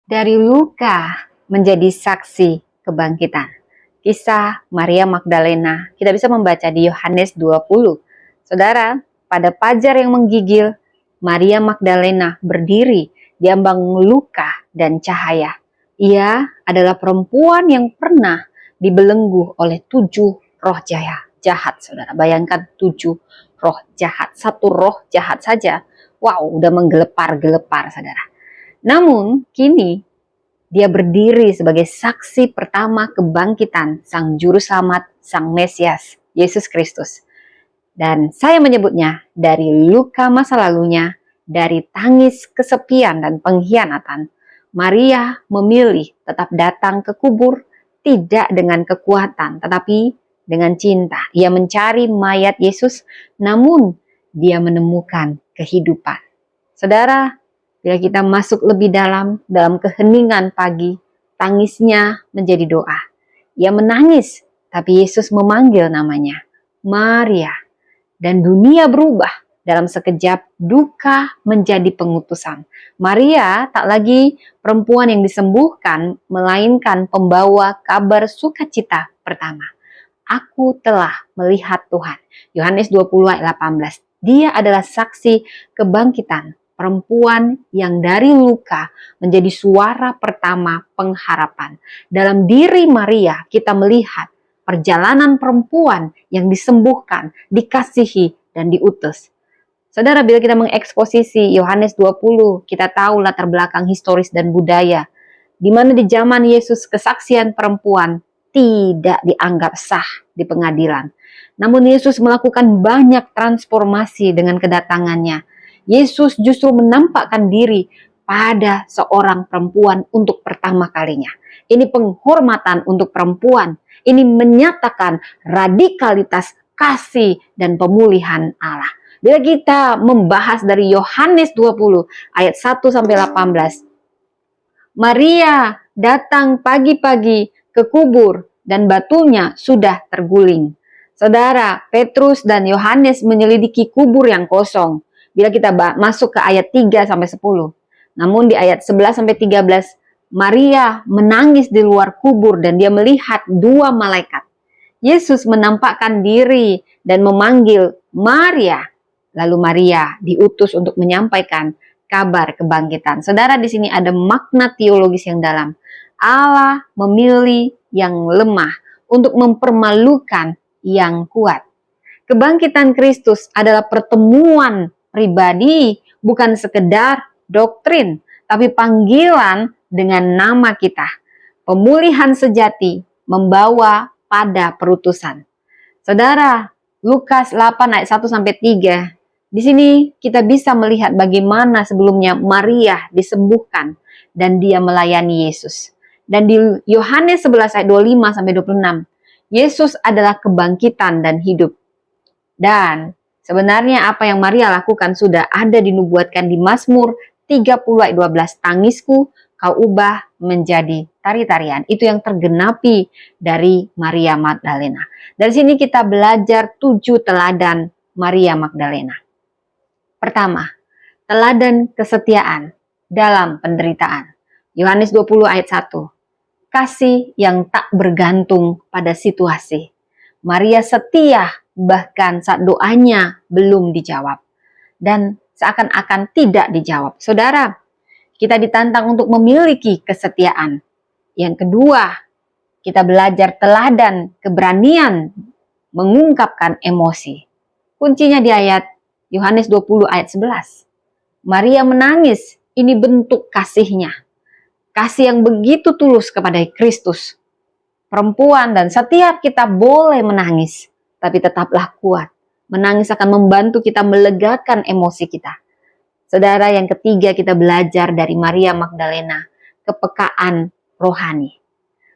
Dari luka menjadi saksi kebangkitan. Kisah Maria Magdalena kita bisa membaca di Yohanes 20. Saudara, pada fajar yang menggigil, Maria Magdalena berdiri di ambang luka dan cahaya. Ia adalah perempuan yang pernah dibelenggu oleh 7 roh jahat, saudara. Bayangkan 7 roh jahat, satu roh jahat saja. Wow, udah menggelepar-gelepar, saudara. Namun, kini dia berdiri sebagai saksi pertama kebangkitan Sang Juru Selamat, Sang Mesias, Yesus Kristus. Dan saya menyebutnya dari luka masa lalunya, dari tangis kesepian dan pengkhianatan, Maria memilih tetap datang ke kubur, tidak dengan kekuatan, tetapi dengan cinta. Ia mencari mayat Yesus, namun dia menemukan kehidupan. Saudara, bila kita masuk lebih dalam keheningan pagi, tangisnya menjadi doa. Ia menangis, tapi Yesus memanggil namanya, Maria. Dan dunia berubah dalam sekejap, duka menjadi pengutusan. Maria tak lagi perempuan yang disembuhkan, melainkan pembawa kabar sukacita pertama. Aku telah melihat Tuhan. Yohanes 20 ayat 18. Dia adalah saksi kebangkitan, perempuan yang dari luka menjadi suara pertama pengharapan. Dalam diri Maria kita melihat perjalanan perempuan yang disembuhkan, dikasihi, dan diutus. Saudara, bila kita mengeksposisi Yohanes 20, kita tahu latar belakang historis dan budaya, di mana di zaman Yesus kesaksian perempuan tidak dianggap sah di pengadilan. Namun Yesus melakukan banyak transformasi dengan kedatangannya. Yesus justru menampakkan diri pada seorang perempuan untuk pertama kalinya. Ini penghormatan untuk perempuan. Ini menyatakan radikalitas kasih dan pemulihan Allah. Bila kita membahas dari Yohanes 20 ayat 1 sampai 18, Maria datang pagi-pagi ke kubur dan batunya sudah terguling. Saudara, Petrus dan Yohanes menyelidiki kubur yang kosong. Bila kita masuk ke ayat 3 sampai 10. Namun di ayat 11 sampai 13, Maria menangis di luar kubur dan dia melihat 2 malaikat. Yesus menampakkan diri dan memanggil Maria. Lalu Maria diutus untuk menyampaikan kabar kebangkitan. Saudara, di sini ada makna teologis yang dalam. Allah memilih yang lemah untuk mempermalukan yang kuat. Kebangkitan Kristus adalah pertemuan pribadi, bukan sekedar doktrin, tapi panggilan dengan nama kita. Pemulihan sejati membawa pada perutusan. Saudara, Lukas 8 ayat 1 sampai 3. Di sini kita bisa melihat bagaimana sebelumnya Maria disembuhkan dan dia melayani Yesus. Dan di Yohanes 11 ayat 25 sampai 26, Yesus adalah kebangkitan dan hidup. Dan sebenarnya apa yang Maria lakukan sudah ada dinubuatkan di Mazmur 30 ayat 12. Tangisku kau ubah menjadi tari-tarian. Itu yang tergenapi dari Maria Magdalena. Dari sini kita belajar 7 teladan Maria Magdalena. Pertama, teladan kesetiaan dalam penderitaan. Yohanes 20 ayat 1. Kasih yang tak bergantung pada situasi. Maria setia bahkan saat doanya belum dijawab. Dan seakan-akan tidak dijawab. Saudara, kita ditantang untuk memiliki kesetiaan. Yang kedua, kita belajar teladan keberanian mengungkapkan emosi. Kuncinya di ayat Yohanes 20 ayat 11. Maria menangis, ini bentuk kasihnya. Kasih yang begitu tulus kepada Kristus. Perempuan dan setiap kita boleh menangis, tapi tetaplah kuat. Menangis akan membantu kita melegakan emosi kita. Saudara, yang ketiga kita belajar dari Maria Magdalena, kepekaan rohani.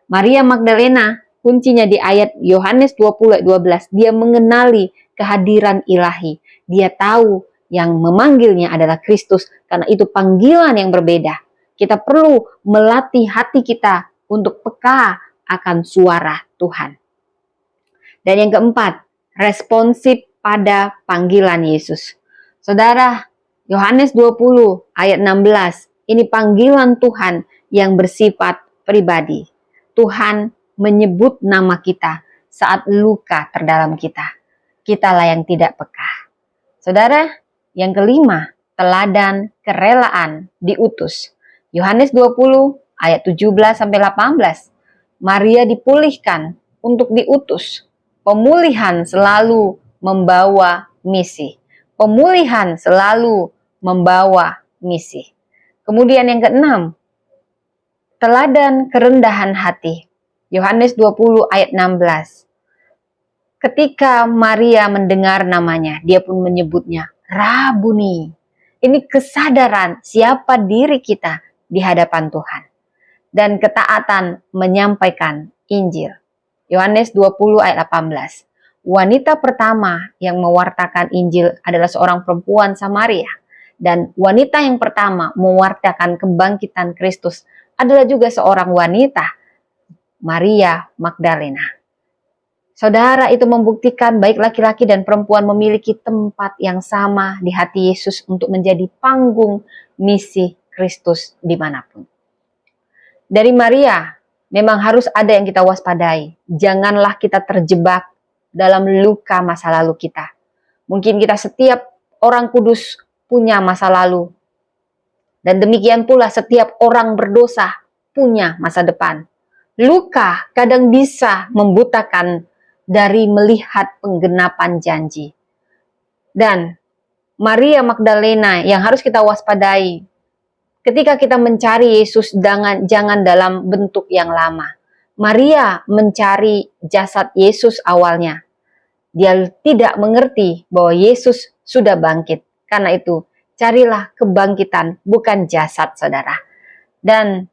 Maria Magdalena, kuncinya di ayat Yohanes 20 ayat 12, dia mengenali kehadiran ilahi. Dia tahu yang memanggilnya adalah Kristus, karena itu panggilan yang berbeda. Kita perlu melatih hati kita untuk peka akan suara Tuhan. Dan yang keempat, responsif pada panggilan Yesus. Saudara, Yohanes 20 ayat 16, ini panggilan Tuhan yang bersifat pribadi. Tuhan menyebut nama kita saat luka terdalam kita. Kitalah yang tidak peka. Saudara, yang kelima, teladan kerelaan diutus. Yohanes 20 ayat 17-18. Maria dipulihkan untuk diutus. Pemulihan selalu membawa misi. Pemulihan selalu membawa misi. Kemudian yang keenam, teladan kerendahan hati. Yohanes 20 ayat 16. Ketika Maria mendengar namanya, dia pun menyebutnya Rabuni. Ini kesadaran siapa diri kita di hadapan Tuhan. Dan ketaatan menyampaikan Injil. Yohanes 20 ayat 18. Wanita pertama yang mewartakan Injil adalah seorang perempuan Samaria. Dan wanita yang pertama mewartakan kebangkitan Kristus adalah juga seorang wanita, Maria Magdalena. Saudara, itu membuktikan baik laki-laki dan perempuan memiliki tempat yang sama di hati Yesus untuk menjadi panggung misi Kristus dimanapun. Dari Maria, memang harus ada yang kita waspadai. Janganlah kita terjebak dalam luka masa lalu kita. Mungkin kita setiap orang kudus punya masa lalu. Dan demikian pula setiap orang berdosa punya masa depan. Luka kadang bisa membutakan dari melihat penggenapan janji. Dan Maria Magdalena yang harus kita waspadai. Ketika kita mencari Yesus, jangan dalam bentuk yang lama. Maria mencari jasad Yesus awalnya. Dia tidak mengerti bahwa Yesus sudah bangkit. Karena itu, carilah kebangkitan, bukan jasad, saudara. Dan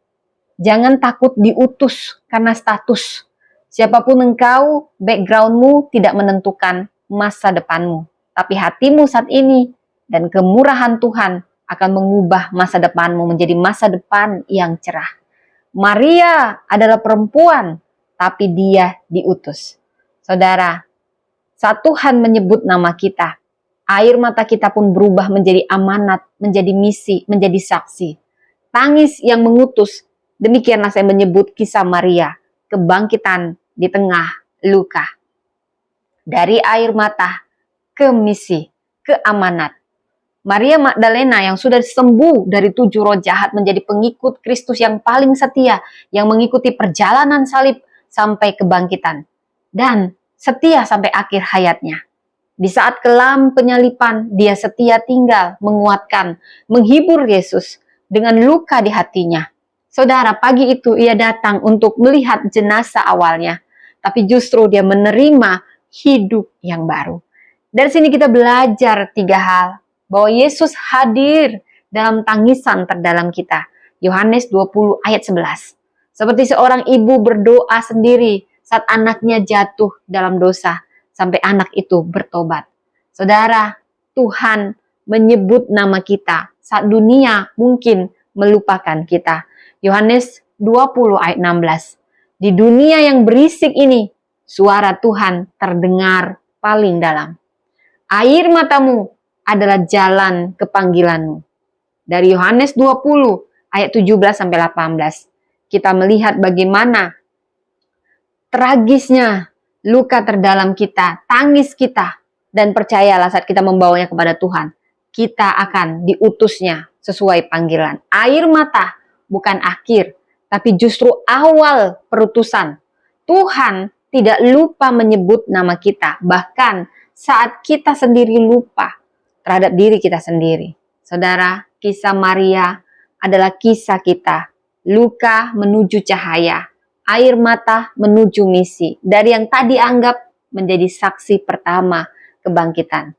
jangan takut diutus karena status. Siapapun engkau, backgroundmu tidak menentukan masa depanmu. Tapi hatimu saat ini dan kemurahan Tuhan akan mengubah masa depanmu menjadi masa depan yang cerah. Maria adalah perempuan, tapi dia diutus. Saudara, saat Tuhan menyebut nama kita, air mata kita pun berubah menjadi amanat, menjadi misi, menjadi saksi. Tangis yang mengutus, demikianlah saya menyebut kisah Maria, kebangkitan di tengah luka. Dari air mata ke misi, ke amanat. Maria Magdalena yang sudah sembuh dari 7 roh jahat menjadi pengikut Kristus yang paling setia, yang mengikuti perjalanan salib sampai kebangkitan. Dan setia sampai akhir hayatnya. Di saat kelam penyalipan, dia setia tinggal, menguatkan, menghibur Yesus dengan luka di hatinya. Saudara, pagi itu ia datang untuk melihat jenazah awalnya, tapi justru dia menerima hidup yang baru. Dari sini kita belajar 3 hal, bahwa Yesus hadir dalam tangisan terdalam kita. Yohanes 20 ayat 11. Seperti seorang ibu berdoa sendiri saat anaknya jatuh dalam dosa, sampai anak itu bertobat. Saudara, Tuhan menyebut nama kita saat dunia mungkin melupakan kita. Yohanes 20 ayat 16. Di dunia yang berisik ini, suara Tuhan terdengar paling dalam. Air matamu adalah jalan kepanggilanmu. Dari Yohanes 20 ayat 17-18. Kita melihat bagaimana tragisnya luka terdalam kita, tangis kita, dan percayalah saat kita membawanya kepada Tuhan, kita akan diutusnya sesuai panggilan. Air mata bukan akhir, tapi justru awal perutusan. Tuhan tidak lupa menyebut nama kita, bahkan saat kita sendiri lupa terhadap diri kita sendiri. Saudara, kisah Maria adalah kisah kita. Luka menuju cahaya, air mata menuju misi. Dari yang tadi anggap menjadi saksi pertama kebangkitan.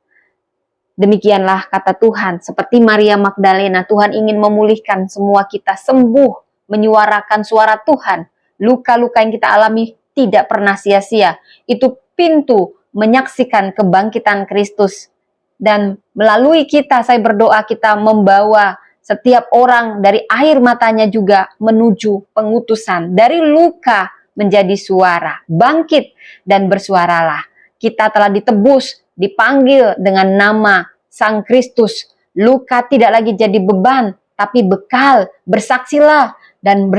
Demikianlah kata Tuhan, seperti Maria Magdalena, Tuhan ingin memulihkan semua kita, sembuh, menyuarakan suara Tuhan. Luka-luka yang kita alami tidak pernah sia-sia. Itu pintu menyaksikan kebangkitan Kristus. Dan melalui kita, saya berdoa kita membawa setiap orang dari air matanya juga menuju pengutusan. Dari luka menjadi suara, bangkit dan bersuaralah. Kita telah ditebus, dipanggil dengan nama Sang Kristus. Luka tidak lagi jadi beban, tapi bekal. Bersaksilah dan bersih